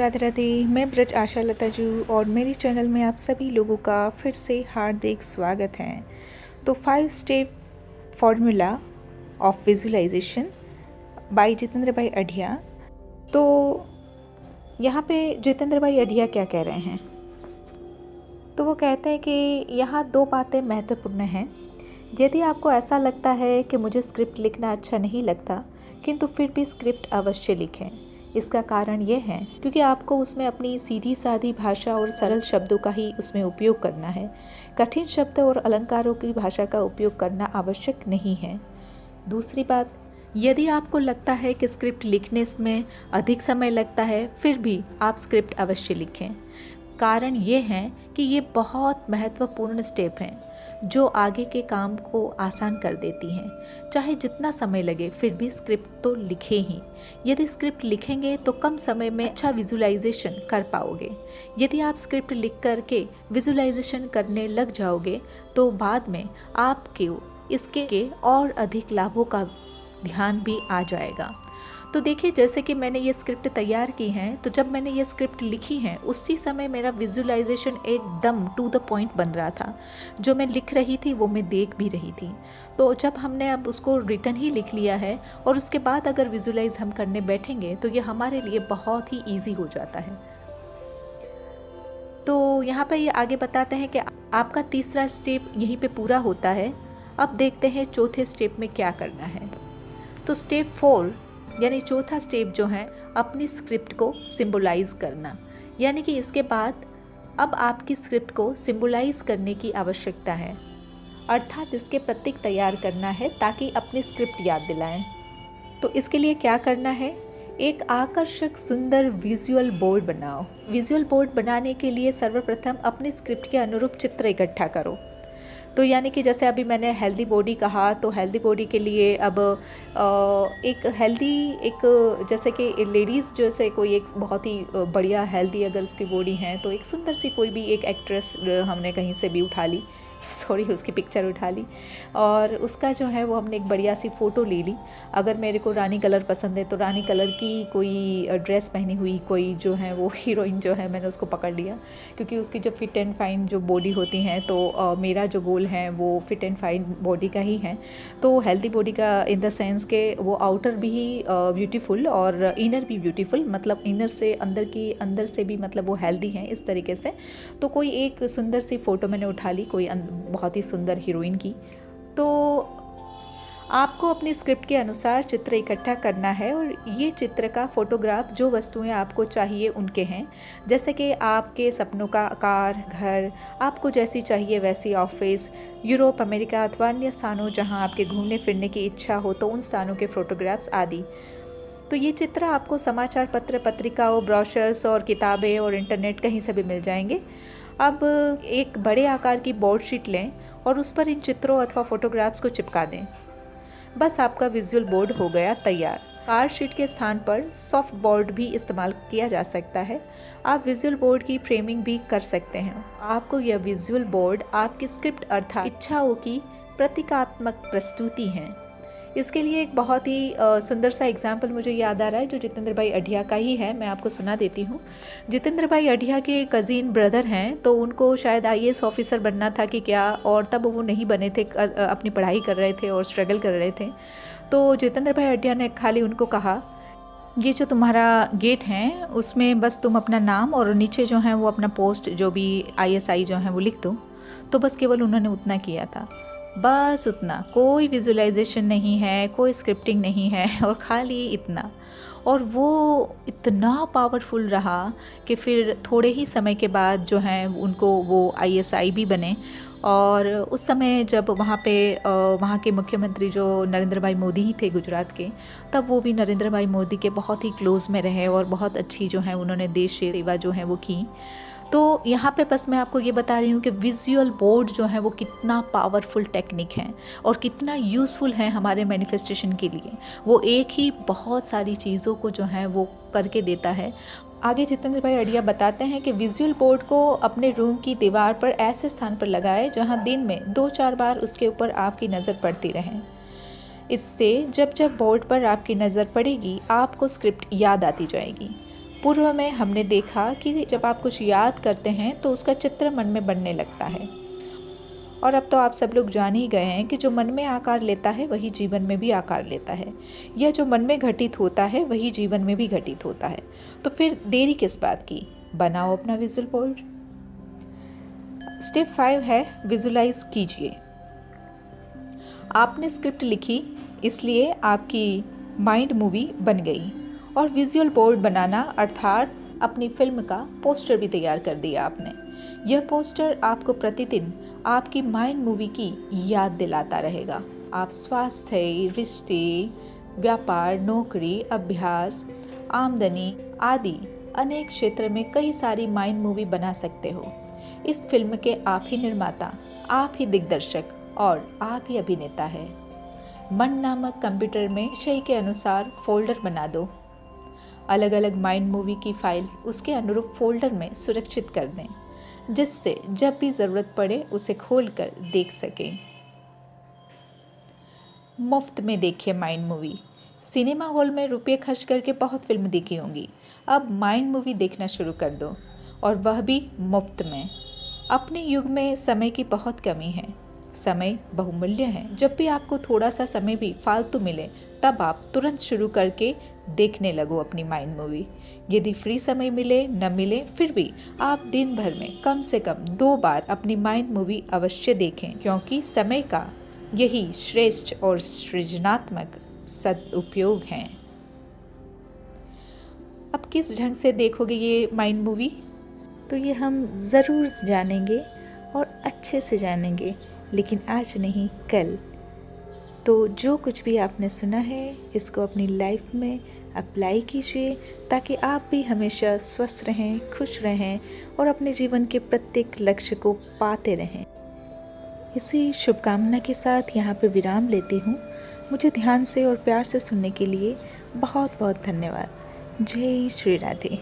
राधे राधे। मैं ब्रज आशा लता जू और मेरे चैनल में आप सभी लोगों का फिर से हार्दिक स्वागत है। तो 5 step formula of visualization by Jitendra भाई अढ़िया। तो यहाँ पे जितेंद्र भाई अढ़िया क्या कह रहे हैं, तो वो कहते हैं कि यहाँ 2 बातें महत्वपूर्ण हैं। यदि आपको ऐसा लगता है कि मुझे स्क्रिप्ट लिखना अच्छा नहीं लगता, किंतु फिर भी स्क्रिप्ट अवश्य लिखें। इसका कारण ये है क्योंकि आपको उसमें अपनी सीधी सादी भाषा और सरल शब्दों का ही उसमें उपयोग करना है। कठिन शब्द और अलंकारों की भाषा का उपयोग करना आवश्यक नहीं है। दूसरी बात, यदि आपको लगता है कि स्क्रिप्ट लिखने में अधिक समय लगता है, फिर भी आप स्क्रिप्ट अवश्य लिखें। कारण ये है कि ये बहुत महत्वपूर्ण स्टेप हैं जो आगे के काम को आसान कर देती हैं। चाहे जितना समय लगे, फिर भी स्क्रिप्ट तो लिखें ही। यदि स्क्रिप्ट लिखेंगे तो कम समय में अच्छा विजुअलाइजेशन कर पाओगे। यदि आप स्क्रिप्ट लिख करके विजुअलाइजेशन करने लग जाओगे तो बाद में आपके इसके और अधिक लाभों का ध्यान भी आ जाएगा। तो देखिए, जैसे कि मैंने ये स्क्रिप्ट तैयार की है, तो जब मैंने ये स्क्रिप्ट लिखी है उसी समय मेरा विजुअलाइजेशन एकदम टू द पॉइंट बन रहा था। जो मैं लिख रही थी वो मैं देख भी रही थी। तो जब हमने अब उसको रिटर्न ही लिख लिया है और उसके बाद अगर विजुअलाइज हम करने बैठेंगे तो ये हमारे लिए बहुत ही ईजी हो जाता है। तो यहाँ पर ये आगे बताते हैं कि आपका तीसरा स्टेप यहीं पे पूरा होता है। अब देखते हैं चौथे स्टेप में क्या करना है। तो स्टेप 4 यानी चौथा स्टेप जो है, अपनी स्क्रिप्ट को सिंबलाइज करना। यानी कि इसके बाद अब आपकी स्क्रिप्ट को सिंबलाइज करने की आवश्यकता है, अर्थात इसके प्रतीक तैयार करना है ताकि अपनी स्क्रिप्ट याद दिलाएं। तो इसके लिए क्या करना है, एक आकर्षक सुंदर विजुअल बोर्ड बनाओ। विजुअल बोर्ड बनाने के लिए सर्वप्रथम अपनी स्क्रिप्ट के अनुरूप चित्र इकट्ठा करो। तो यानी कि जैसे अभी मैंने हेल्दी बॉडी कहा, तो हेल्दी बॉडी के लिए अब एक हेल्दी एक जैसे कि लेडीज़ जैसे कोई एक बहुत ही बढ़िया हेल्दी अगर उसकी बॉडी है, तो एक सुंदर सी कोई भी एक एक्ट्रेस हमने कहीं से भी उठा ली, सॉरी उसकी पिक्चर उठा ली और उसका जो है वो हमने एक बढ़िया सी फ़ोटो ले ली। अगर मेरे को रानी कलर पसंद है तो रानी कलर की कोई ड्रेस पहनी हुई कोई जो है वो हीरोइन जो है, मैंने उसको पकड़ लिया क्योंकि उसकी जो फिट एंड फाइन जो बॉडी होती हैं, तो मेरा जो गोल है वो फिट एंड फाइन बॉडी का ही है। तो हेल्दी बॉडी का इन द सेंस के वो आउटर भी ब्यूटीफुल और इनर भी ब्यूटीफुल, मतलब इनर से अंदर से भी मतलब वो हेल्दी हैं इस तरीके से। तो कोई एक सुंदर सी फ़ोटो मैंने उठा ली कोई बहुत ही सुंदर हीरोइन की। तो आपको अपनी स्क्रिप्ट के अनुसार चित्र इकट्ठा करना है और ये चित्र का फोटोग्राफ जो वस्तुएं आपको चाहिए उनके हैं, जैसे कि आपके सपनों का कार, घर, आपको जैसी चाहिए वैसी ऑफिस, यूरोप, अमेरिका अथवा अन्य स्थानों जहां आपके घूमने फिरने की इच्छा हो तो उन स्थानों के फोटोग्राफ्स आदि। तो ये चित्र आपको समाचार पत्र, पत्रिकाओं, ब्रोशर्स और किताबें और इंटरनेट कहीं से भी मिल जाएंगे। अब एक बड़े आकार की बोर्ड शीट लें और उस पर इन चित्रों अथवा फोटोग्राफ्स को चिपका दें। बस आपका विजुअल बोर्ड हो गया तैयार। कार्ड शीट के स्थान पर सॉफ्ट बोर्ड भी इस्तेमाल किया जा सकता है। आप विजुअल बोर्ड की फ्रेमिंग भी कर सकते हैं। आपको यह विजुअल बोर्ड आपकी स्क्रिप्ट अर्थात इच्छाओं की प्रतीकात्मक प्रस्तुति है। इसके लिए एक बहुत ही सुंदर सा एग्जाम्पल मुझे याद आ रहा है जो जितेंद्र भाई अढ़िया का ही है, मैं आपको सुना देती हूँ। जितेंद्र भाई अढ़िया के कज़िन ब्रदर हैं, तो उनको शायद आईएएस ऑफिसर बनना था कि क्या, और तब वो नहीं बने थे, अपनी पढ़ाई कर रहे थे और स्ट्रगल कर रहे थे। तो जितेंद्र भाई अढ़िया ने खाली उनको कहा, ये जो तुम्हारा गेट है उसमें बस तुम अपना नाम और नीचे जो है वो अपना पोस्ट जो भी ISI जो है वो लिख दो। तो बस केवल उन्होंने उतना किया था, बस उतना, कोई विजुअलाइजेशन नहीं है, कोई स्क्रिप्टिंग नहीं है और खाली इतना। और वो इतना पावरफुल रहा कि फिर थोड़े ही समय के बाद जो है उनको वो ISI भी बने। और उस समय जब वहाँ के मुख्यमंत्री जो नरेंद्र भाई मोदी ही थे गुजरात के, तब वो भी नरेंद्र भाई मोदी के बहुत ही क्लोज़ में रहे और बहुत अच्छी जो है उन्होंने देश सेवा जो है वो की। तो यहाँ पे बस मैं आपको ये बता रही हूँ कि विजुअल बोर्ड जो है वो कितना पावरफुल टेक्निक है और कितना यूज़फुल है हमारे मैनिफेस्टेशन के लिए। वो एक ही बहुत सारी चीज़ों को जो है वो करके देता है। आगे जितेंद्र भाई अढ़िया बताते हैं कि विजुअल बोर्ड को अपने रूम की दीवार पर ऐसे स्थान पर लगाएं जहाँ दिन में 2-4 बार उसके ऊपर आपकी नज़र पड़ती रहे। इससे जब जब बोर्ड पर आपकी नज़र पड़ेगी आपको स्क्रिप्ट याद आती जाएगी। पूर्व में हमने देखा कि जब आप कुछ याद करते हैं तो उसका चित्र मन में बनने लगता है, और अब तो आप सब लोग जान ही गए हैं कि जो मन में आकार लेता है वही जीवन में भी आकार लेता है। यह जो मन में घटित होता है वही जीवन में भी घटित होता है। तो फिर देरी किस बात की, बनाओ अपना विजुअल बोर्ड। स्टेप 5 है विजुलाइज कीजिए। आपने स्क्रिप्ट लिखी, इसलिए आपकी माइंड मूवी बन गई, और विजुअल बोर्ड बनाना अर्थात अपनी फिल्म का पोस्टर भी तैयार कर दिया आपने। यह पोस्टर आपको प्रतिदिन आपकी माइंड मूवी की याद दिलाता रहेगा। आप स्वास्थ्य, रिश्ते, व्यापार, नौकरी, अभ्यास, आमदनी आदि अनेक क्षेत्र में कई सारी माइंड मूवी बना सकते हो। इस फिल्म के आप ही निर्माता, आप ही दिग्दर्शक और आप ही अभिनेता है। मन नामक कंप्यूटर में शय के अनुसार फोल्डर बना दो। अलग अलग माइंड मूवी की फाइल उसके अनुरूप फोल्डर में सुरक्षित कर दें, जिससे जब भी ज़रूरत पड़े उसे खोलकर देख सकें। मुफ्त में देखिए माइंड मूवी। सिनेमा हॉल में रुपये खर्च करके बहुत फिल्म देखी होंगी। अब माइंड मूवी देखना शुरू कर दो, और वह भी मुफ्त में। अपने युग में समय की बहुत कमी है। समय बहुमूल्य है। जब भी आपको थोड़ा सा समय भी फालतू मिले तब आप तुरंत शुरू करके देखने लगो अपनी माइंड मूवी। यदि फ्री समय मिले न मिले फिर भी आप दिन भर में कम से कम 2 बार अपनी माइंड मूवी अवश्य देखें, क्योंकि समय का यही श्रेष्ठ और सृजनात्मक सदुपयोग है। अब किस ढंग से देखोगे ये माइंड मूवी, तो ये हम ज़रूर जानेंगे और अच्छे से जानेंगे, लेकिन आज नहीं कल। तो जो कुछ भी आपने सुना है इसको अपनी लाइफ में अप्लाई कीजिए, ताकि आप भी हमेशा स्वस्थ रहें, खुश रहें और अपने जीवन के प्रत्येक लक्ष्य को पाते रहें। इसी शुभकामना के साथ यहाँ पे विराम लेती हूँ। मुझे ध्यान से और प्यार से सुनने के लिए बहुत बहुत धन्यवाद। जय श्री राधे।